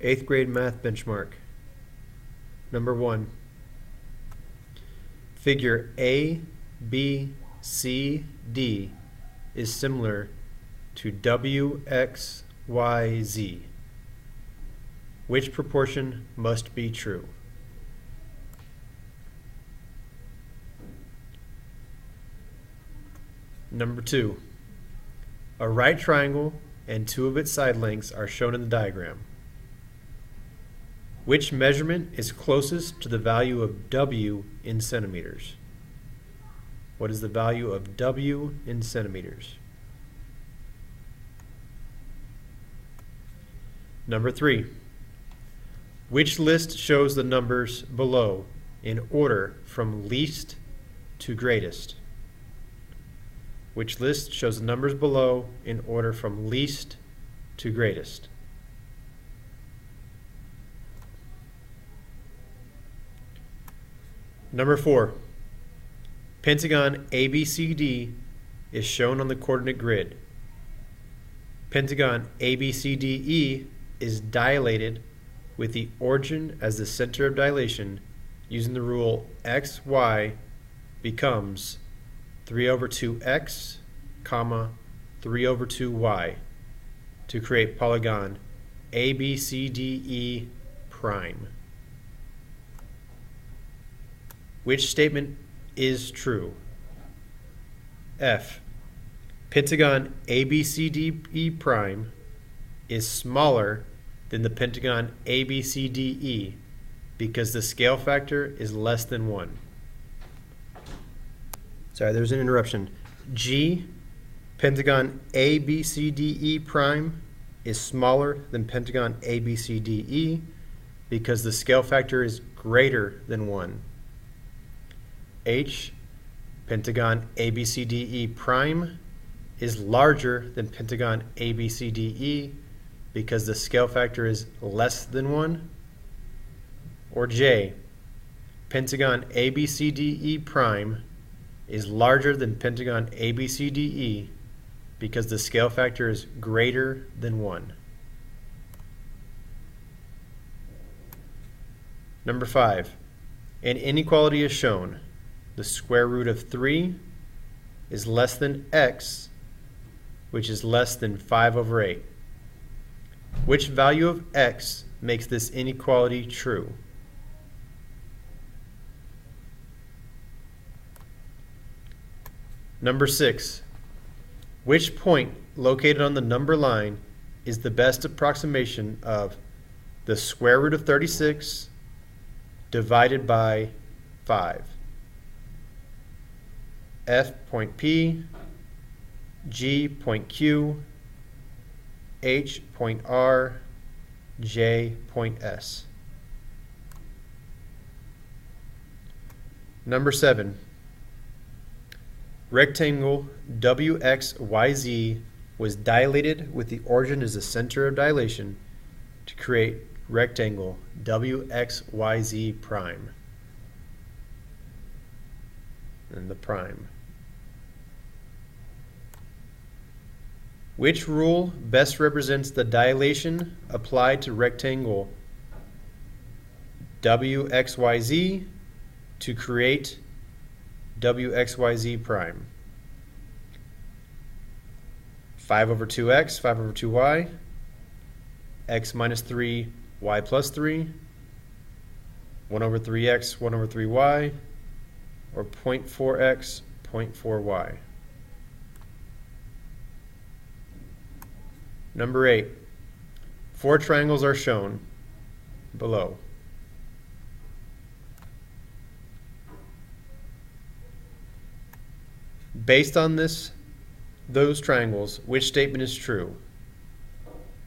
Eighth grade math benchmark. Number 1. Figure A, B, C, D is similar to W, X, Y, Z. Which proportion must be true? Number 2. A right triangle and two of its side lengths are shown in the diagram. Which measurement is closest to the value of W in centimeters? What is the value of W in centimeters? Number 3. Which list shows the numbers below in order from least to greatest? Which list shows the numbers below in order from least to greatest? Number 4. Pentagon ABCD is shown on the coordinate grid. Pentagon ABCDE is dilated with the origin as the center of dilation using the rule XY becomes 3 over 2x, 3 over 2y to create polygon ABCDE prime. Which statement is true? F. Pentagon ABCDE prime is smaller than the pentagon ABCDE because the scale factor is less than 1. Sorry, there's an interruption. G. Pentagon ABCDE prime is smaller than pentagon ABCDE because the scale factor is greater than 1. H. Pentagon ABCDE prime is larger than pentagon ABCDE because the scale factor is less than 1. Or J. Pentagon ABCDE prime is larger than pentagon ABCDE because the scale factor is greater than 1. Number 5. An inequality is shown. The square root of 3 is less than x, which is less than 5 over 8. Which value of x makes this inequality true? Number 6. Which point located on the number line is the best approximation of the square root of 36 divided by 5? F point P, G point Q, H point R, J point S. Number 7. Rectangle WXYZ was dilated with the origin as the center of dilation to create rectangle WXYZ prime. And the prime. Which rule best represents the dilation applied to rectangle WXYZ to create WXYZ prime? 5 over 2x, 5 over 2y, x minus 3, y plus 3, 1 over 3x, 1 over 3y, or 0.4x, 0.4y. Number 8. 4 triangles are shown below. Based on those triangles, which statement is true?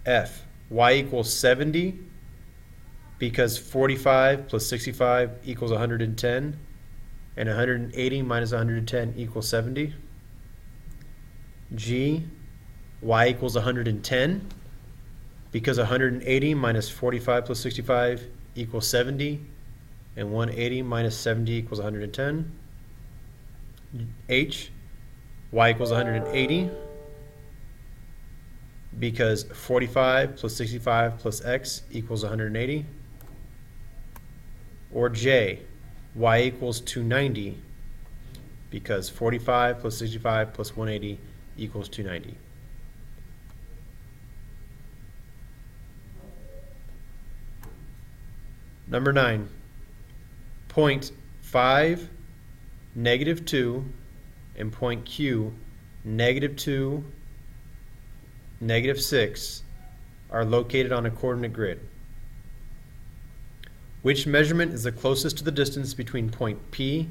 F. Y equals 70 because 45 plus 65 equals 110 and 180 minus 110 equals 70. G. Y equals 110 because 180 minus 45 plus 65 equals 70 and 180 minus 70 equals 110. H. Y equals 180 because 45 plus 65 plus x equals 180. Or J, y equals 290 because 45 plus 65 plus 180 equals 290. Number 9, point 5, negative 2, and point Q, negative 2, negative 6, are located on a coordinate grid. Which measurement is the closest to the distance between point P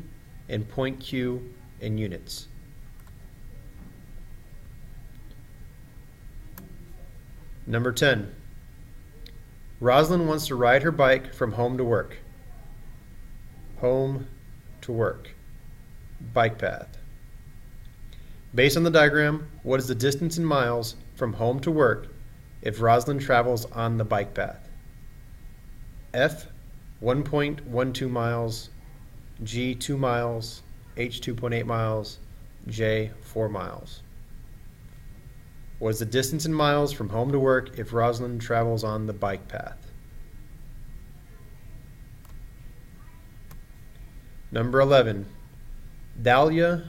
and point Q in units? Number 10. Rosalind wants to ride her bike from home to work. Home to work. Bike path. Based on the diagram, what is the distance in miles from home to work if Rosalind travels on the bike path? F, 1.12 miles, G, 2 miles, H, 2.8 miles, J, 4 miles. What is the distance in miles from home to work if Rosalind travels on the bike path? Number 11. Dahlia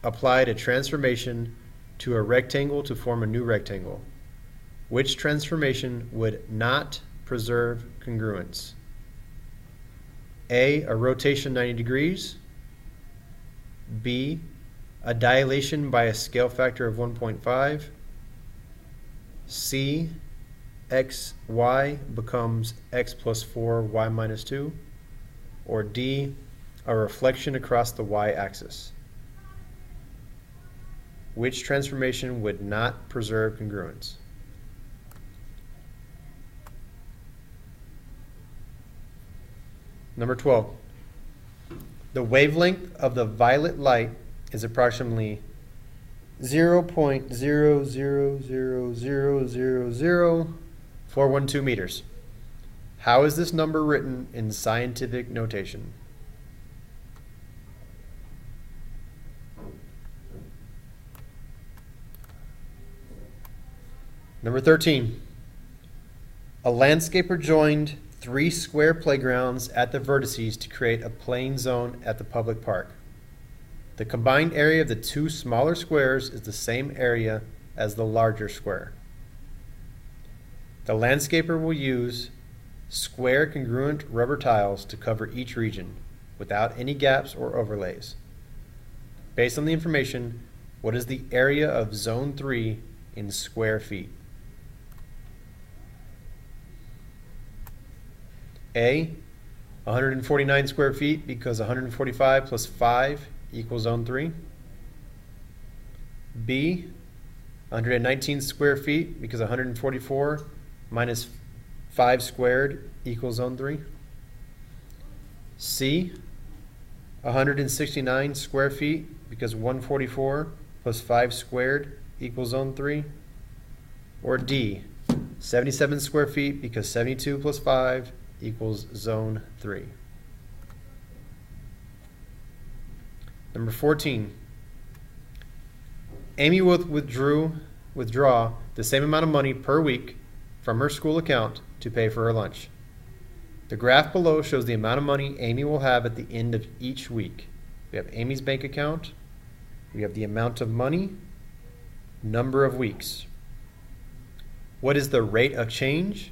applied a transformation to a rectangle to form a new rectangle. Which transformation would not preserve congruence? A rotation 90 degrees. B, a dilation by a scale factor of 1.5. C, xy becomes x plus 4, y minus 2. Or D, a reflection across the y-axis. Which transformation would not preserve congruence? Number 12. The wavelength of the violet light is approximately 0.000000412 meters. How is this number written in scientific notation? Number 13. A landscaper joined 3 square playgrounds at the vertices to create a playing zone at the public park. The combined area of the 2 smaller squares is the same area as the larger square. The landscaper will use square congruent rubber tiles to cover each region without any gaps or overlays. Based on the information, what is the area of Zone 3 in square feet? A, 149 square feet because 145 plus 5 equals Zone 3. B, 119 square feet because 144 minus 5 squared equals Zone 3. C, 169 square feet because 144 plus 5 squared equals Zone 3. Or D, 77 square feet because 72 plus 5 equals Zone 3. Number 14. Amy will withdraw the same amount of money per week from her school account to pay for her lunch. The graph below shows the amount of money Amy will have at the end of each week. We have Amy's bank account, we have the amount of money, number of weeks. What is the rate of change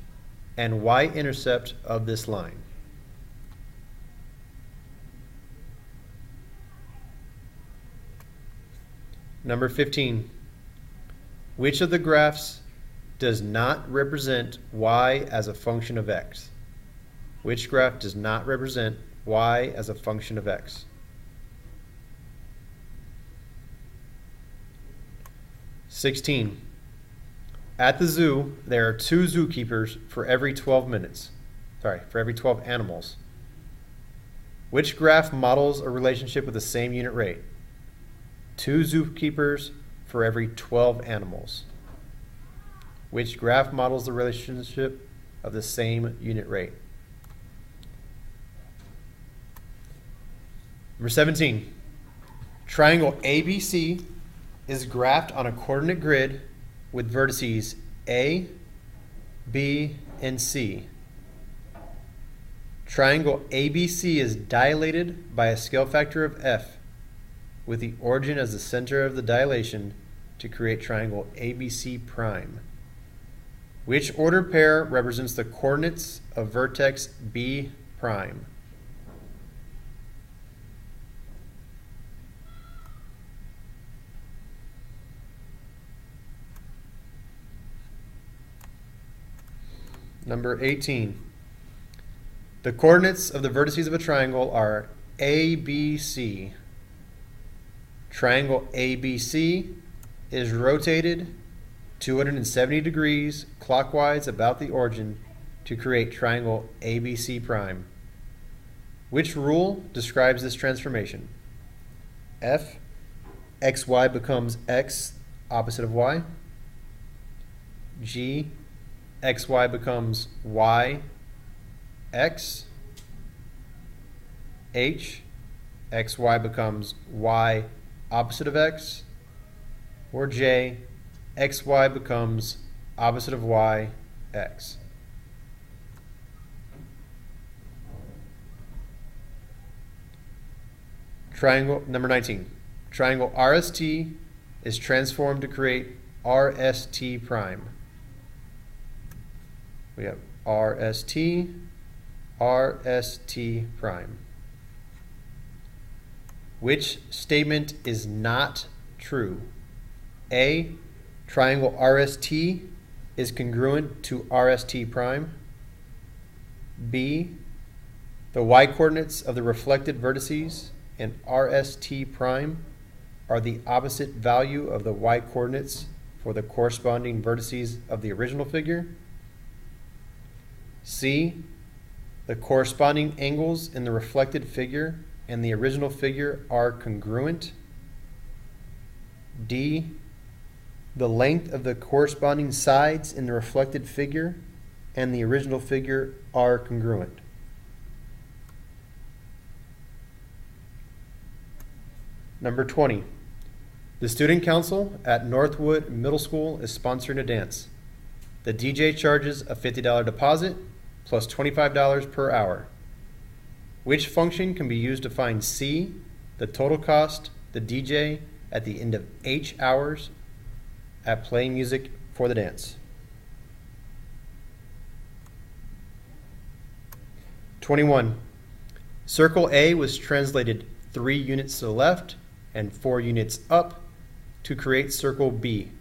and y-intercept of this line? Number 15. Which of the graphs does not represent y as a function of x? Which graph does not represent y as a function of x? (16) At the zoo, there are 2 zookeepers for every 12 minutes. For every 12 animals. Which graph models a relationship with the same unit rate? 2 zookeepers for every 12 animals. Which graph models the relationship of the same unit rate? Number 17. Triangle ABC is graphed on a coordinate grid with vertices A, B, and C. Triangle ABC is dilated by a scale factor of f, with the origin as the center of the dilation to create triangle ABC prime. Which ordered pair represents the coordinates of vertex B prime? Number 18. The coordinates of the vertices of a triangle are ABC. Triangle ABC is rotated 270 degrees clockwise about the origin to create triangle ABC prime. Which rule describes this transformation? F, xy becomes x, opposite of y. G, xy becomes y, x. H, xy becomes y, opposite of x. Or J, xy becomes opposite of y, x. Triangle number 19. Triangle RST is transformed to create RST prime. We have RST, RST prime. Which statement is not true? A, triangle RST is congruent to RST prime. B, the y-coordinates of the reflected vertices in RST prime are the opposite value of the y-coordinates for the corresponding vertices of the original figure. C, the corresponding angles in the reflected figure and the original figure are congruent. D, the length of the corresponding sides in the reflected figure and the original figure are congruent. Number 20. The Student Council at Northwood Middle School is sponsoring a dance. The DJ charges a $50 deposit plus $25 per hour. Which function can be used to find C, the total cost, the DJ, at the end of H hours at playing music for the dance? 21. Circle A was translated 3 units to the left and 4 units up to create circle B.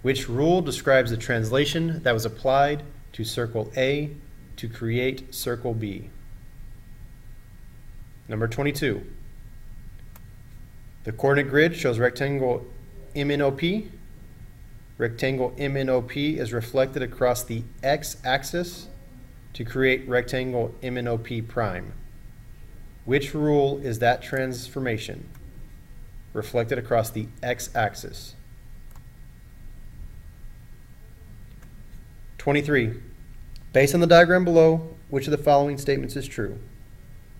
Which rule describes the translation that was applied to circle A to create circle B? Number 22. The coordinate grid shows rectangle MNOP. Rectangle MNOP is reflected across the x-axis to create rectangle MNOP prime. Which rule is that transformation? Reflected across the x-axis. 23. Based on the diagram below, which of the following statements is true?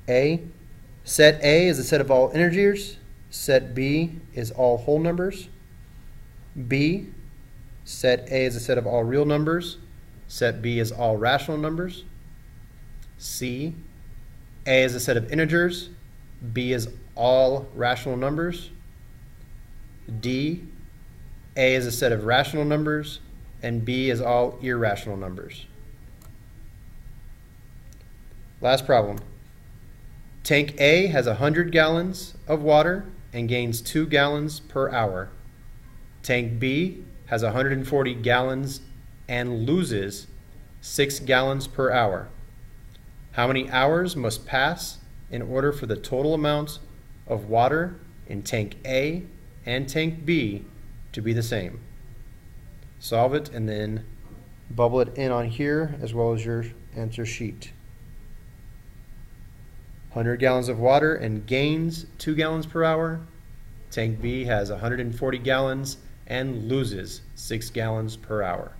A, set A is a set of all integers. Set B is all whole numbers. B, set A is a set of all real numbers. Set B is all rational numbers. C, A is a set of integers. B is all rational numbers. D, A is a set of rational numbers, and B is all irrational numbers. Last problem. Tank A has 100 gallons of water and gains 2 gallons per hour. Tank B has 140 gallons and loses 6 gallons per hour. How many hours must pass in order for the total amount of water in tank A and tank B to be the same? Solve it and then bubble it in on here as well as your answer sheet. 100 gallons of water and gains 2 gallons per hour. Tank B has 140 gallons and loses 6 gallons per hour.